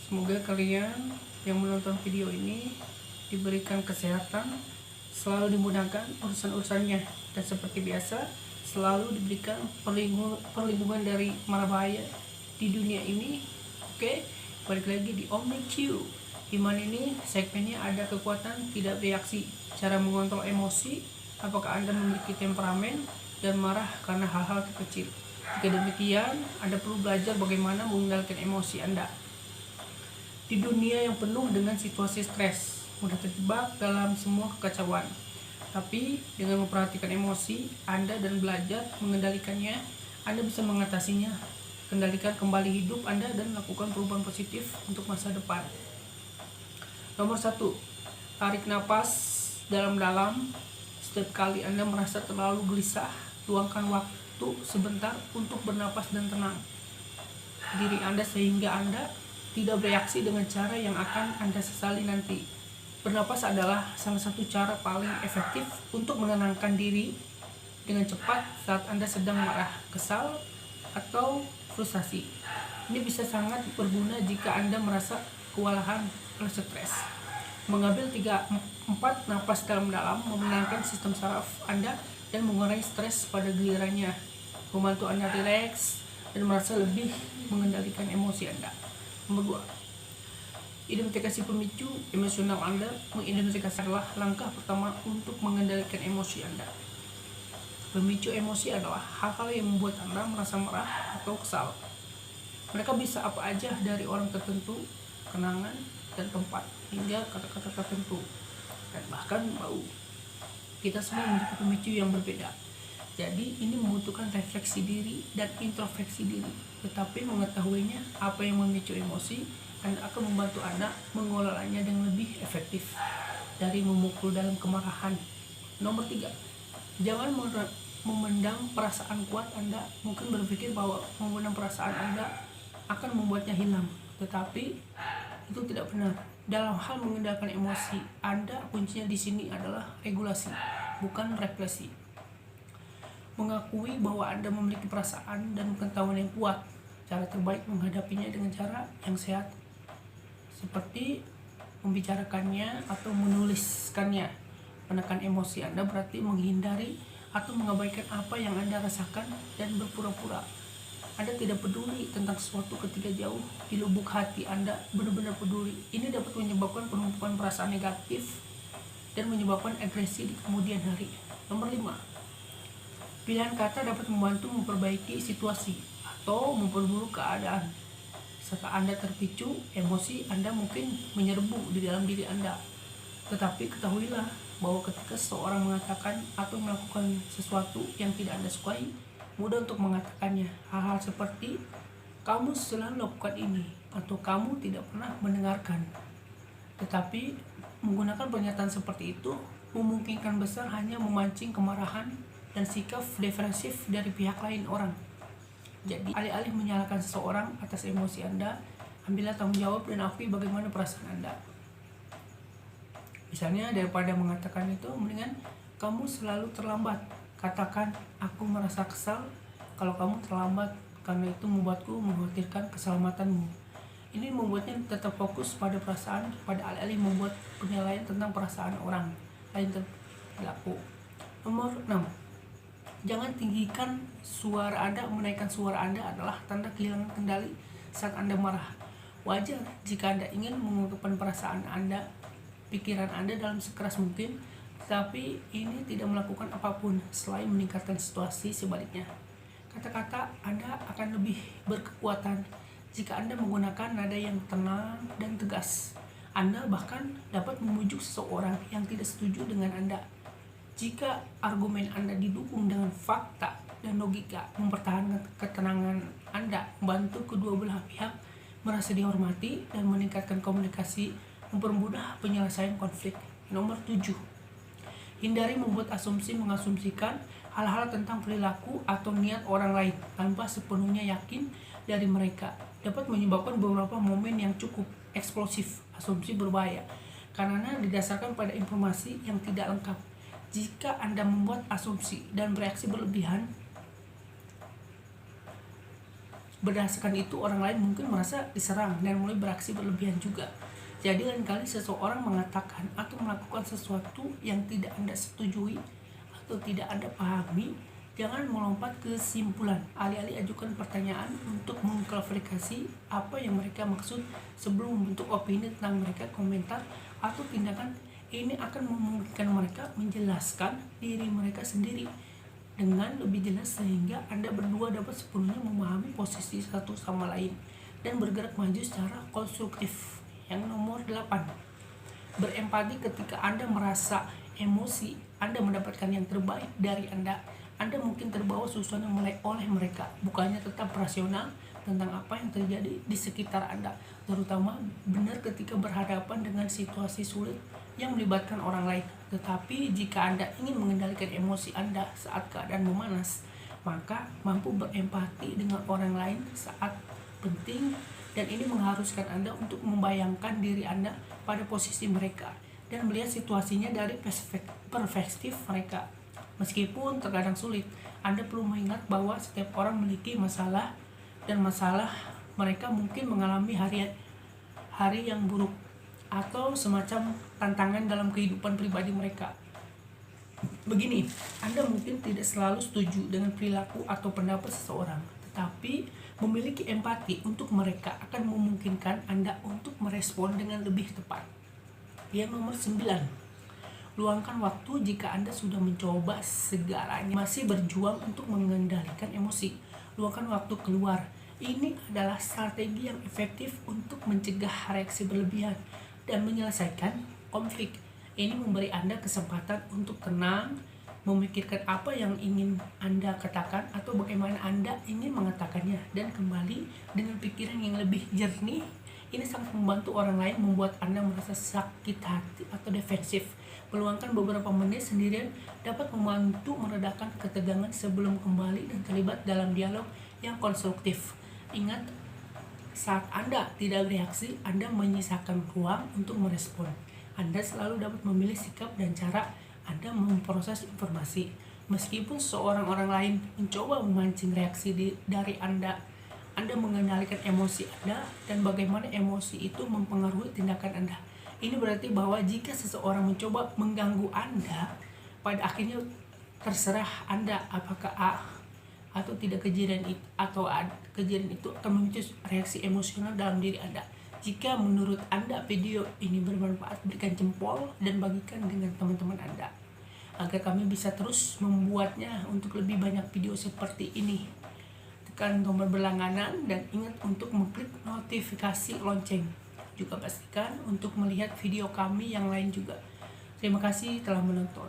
Semoga kalian yang menonton video ini diberikan kesehatan, selalu dimudahkan urusan-urusannya, dan seperti biasa selalu diberikan perlindungan dari mara bahaya di dunia ini. Oke, balik lagi di OmniQ. Iman ini segmennya ada kekuatan tidak bereaksi, cara mengontrol emosi, apakah Anda memiliki temperamen dan marah karena hal-hal kecil. Jika demikian, Anda perlu belajar bagaimana mengendalikan emosi Anda. Di dunia yang penuh dengan situasi stres, mudah terjebak dalam semua kekacauan. Tapi dengan memperhatikan emosi Anda dan belajar mengendalikannya, Anda bisa mengatasinya. Kendalikan kembali hidup Anda dan lakukan perubahan positif untuk masa depan. Nomor 1, tarik napas dalam-dalam. Setiap kali Anda merasa terlalu gelisah, luangkan waktu sebentar untuk bernapas dan tenang diri Anda sehingga Anda tidak bereaksi dengan cara yang akan Anda sesali nanti. Bernapas adalah salah satu cara paling efektif untuk menenangkan diri dengan cepat saat Anda sedang marah, kesal, atau frustasi. Ini bisa sangat berguna jika Anda merasa kewalahan oleh stres. Mengambil 3-4 napas dalam-dalam menenangkan sistem saraf Anda dan mengurangi stres pada gilirannya, membantu Anda rileks dan merasa lebih mengendalikan emosi Anda. Nomor 2, identifikasi pemicu emosional Anda. Mengidentifikasi adalah langkah pertama untuk mengendalikan emosi Anda. Pemicu emosi adalah hal-hal yang membuat Anda merasa marah atau kesal. Mereka bisa apa aja, dari orang tertentu, kenangan, dan tempat, hingga kata-kata tertentu, dan bahkan bau. Kita semua memiliki pemicu yang berbeda. Jadi ini membutuhkan refleksi diri dan introspeksi diri. Tetapi mengetahuinya apa yang memicu emosi Anda akan membantu Anda mengelolanya dengan lebih efektif dari memukul dalam kemarahan. Nomor 3, jangan memendam perasaan kuat Anda. Mungkin berpikir bahwa memendam perasaan Anda akan membuatnya hilang, tetapi itu tidak benar. Dalam hal mengendalikan emosi Anda, kuncinya di sini adalah regulasi, bukan represi. Mengakui bahwa Anda memiliki perasaan dan pengetahuan yang kuat. Cara terbaik menghadapinya dengan cara yang sehat, seperti membicarakannya atau menuliskannya. Menekan emosi Anda berarti menghindari atau mengabaikan apa yang Anda rasakan dan berpura-pura Anda tidak peduli tentang sesuatu ketika jauh di lubuk hati Anda benar-benar peduli. Ini dapat menyebabkan penumpukan perasaan negatif dan menyebabkan agresi di kemudian hari. Nomor 5, pilihan kata dapat membantu memperbaiki situasi atau memperburuk keadaan. Saat Anda terpicu, emosi Anda mungkin menyerbu di dalam diri Anda. Tetapi ketahuilah bahwa ketika seseorang mengatakan atau melakukan sesuatu yang tidak Anda sukai, mudah untuk mengatakannya. Hal-hal seperti kamu selalu lakukan ini atau kamu tidak pernah mendengarkan. Tetapi menggunakan pernyataan seperti itu memungkinkan besar hanya memancing kemarahan dan sikap defensif dari pihak lain orang. Jadi alih-alih menyalahkan seseorang atas emosi Anda, ambillah tanggung jawab dan akui bagaimana perasaan Anda. Misalnya, daripada mengatakan itu, mendingan kamu selalu terlambat. Katakan, aku merasa kesal kalau kamu terlambat karena itu membuatku mengkhawatirkan keselamatanmu. Ini membuatnya tetap fokus pada perasaan, pada alih-alih membuat penilaian tentang perasaan orang lain terlaku. Nomor 6, jangan tinggikan suara Anda. Menaikkan suara Anda adalah tanda kehilangan kendali saat Anda marah. Wajar jika Anda ingin mengungkapkan perasaan Anda, pikiran Anda dalam sekeras mungkin, tapi ini tidak melakukan apapun selain meningkatkan situasi. Sebaliknya, kata-kata Anda akan lebih berkekuatan jika Anda menggunakan nada yang tenang dan tegas. Anda bahkan dapat membujuk seseorang yang tidak setuju dengan Anda. Jika argumen Anda didukung dengan fakta dan logika, mempertahankan ketenangan Anda membantu kedua belah pihak merasa dihormati dan meningkatkan komunikasi, mempermudah penyelesaian konflik. Nomor 7, hindari membuat asumsi. Mengasumsikan hal-hal tentang perilaku atau niat orang lain tanpa sepenuhnya yakin dari mereka dapat menyebabkan beberapa momen yang cukup eksplosif. Asumsi berbahaya karena didasarkan pada informasi yang tidak lengkap. Jika Anda membuat asumsi dan bereaksi berlebihan, Berdasarkan itu orang lain mungkin merasa diserang dan mulai beraksi berlebihan juga. Jadi lain kali seseorang mengatakan atau melakukan sesuatu yang tidak Anda setujui atau tidak Anda pahami, jangan melompat ke kesimpulan. Alih-alih ajukan pertanyaan untuk mengklarifikasi apa yang mereka maksud sebelum membentuk opini tentang mereka. Komentar atau tindakan ini akan memungkinkan mereka menjelaskan diri mereka sendiri dengan lebih jelas sehingga Anda berdua dapat sepenuhnya memahami posisi satu sama lain dan bergerak maju secara konstruktif. Yang nomor 8, berempati. Ketika Anda merasa emosi, Anda mendapatkan yang terbaik dari Anda mungkin terbawa suasana oleh mereka, bukannya tetap rasional tentang apa yang terjadi di sekitar Anda, terutama benar ketika berhadapan dengan situasi sulit yang melibatkan orang lain. Tetapi jika Anda ingin mengendalikan emosi Anda saat keadaan memanas, maka mampu berempati dengan orang lain saat penting, dan ini mengharuskan Anda untuk membayangkan diri Anda pada posisi mereka dan melihat situasinya dari perspektif mereka. Meskipun terkadang sulit, Anda perlu mengingat bahwa setiap orang memiliki masalah, dan masalah mereka mungkin mengalami hari yang buruk atau semacam tantangan dalam kehidupan pribadi mereka. Begini, Anda mungkin tidak selalu setuju dengan perilaku atau pendapat seseorang, tetapi memiliki empati untuk mereka akan memungkinkan Anda untuk merespon dengan lebih tepat. Yang nomor 9, luangkan waktu. Jika Anda sudah mencoba segalanya, masih berjuang untuk mengendalikan emosi, luangkan waktu keluar. Ini adalah strategi yang efektif untuk mencegah reaksi berlebihan dan menyelesaikan konflik. Ini memberi Anda kesempatan untuk tenang, memikirkan apa yang ingin Anda katakan atau bagaimana Anda ingin mengatakannya, dan kembali dengan pikiran yang lebih jernih. Ini sangat membantu orang lain, membuat Anda merasa sakit hati atau defensif. Meluangkan beberapa menit sendirian dapat membantu meredakan ketegangan sebelum kembali dan terlibat dalam dialog yang konstruktif. Ingat, saat Anda tidak bereaksi, Anda menyisakan ruang untuk merespon. Anda selalu dapat memilih sikap dan cara Anda memproses informasi. Meskipun seorang orang lain mencoba memancing reaksi dari Anda mengendalikan emosi Anda dan bagaimana emosi itu mempengaruhi tindakan Anda. Ini berarti bahwa jika seseorang mencoba mengganggu Anda, pada akhirnya terserah Anda apakah atau tidak kejadian itu akan memicu reaksi emosional dalam diri Anda. Jika menurut Anda video ini bermanfaat, berikan jempol dan bagikan dengan teman-teman Anda agar kami bisa terus membuatnya untuk lebih banyak video seperti ini. Tekan tombol berlangganan dan ingat untuk mengklik notifikasi lonceng. Juga pastikan untuk melihat video kami yang lain juga. Terima kasih telah menonton.